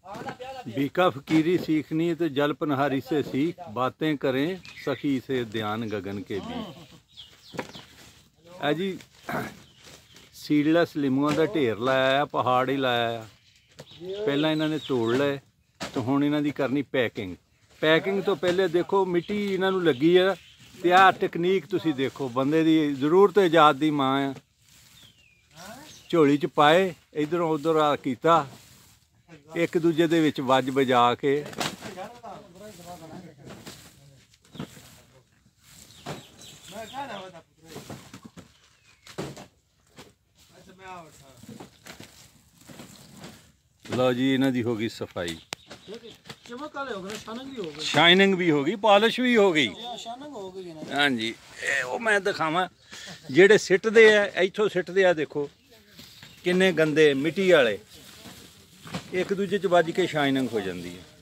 बीका फकीरी सीखनी तो जल पनहारी से सीख, बातें करें सखी से ध्यान गगन के बीच। है जी सीडलैस लिमुआं का ढेर लाया, पहाड़ ही लाया। पहला इन्हों ने तोड़ ले तो हुण इन्हां दी करनी पैकिंग। पैकिंग तो पहले देखो मिट्टी इन्हां नूं लगी है ते आ टैक्नीक तुसीं देखो, बंदे दी जरूरत इजाद दी मां है। झोली च पाए, इधरों उधर आ कीता, एक दूजे दे विच वज बजा के लो जी इन्हां दी हो गई सफाई, शाइनिंग भी हो गई, पॉलिश भी हो गई। हाँ जी वो मैं दिखावा जेड़े सिटदे आ इथों सिटदे आ, देखो किन्ने गंदे मिट्टी वाले, एक दूजे च वज के शाइनिंग हो जाती है।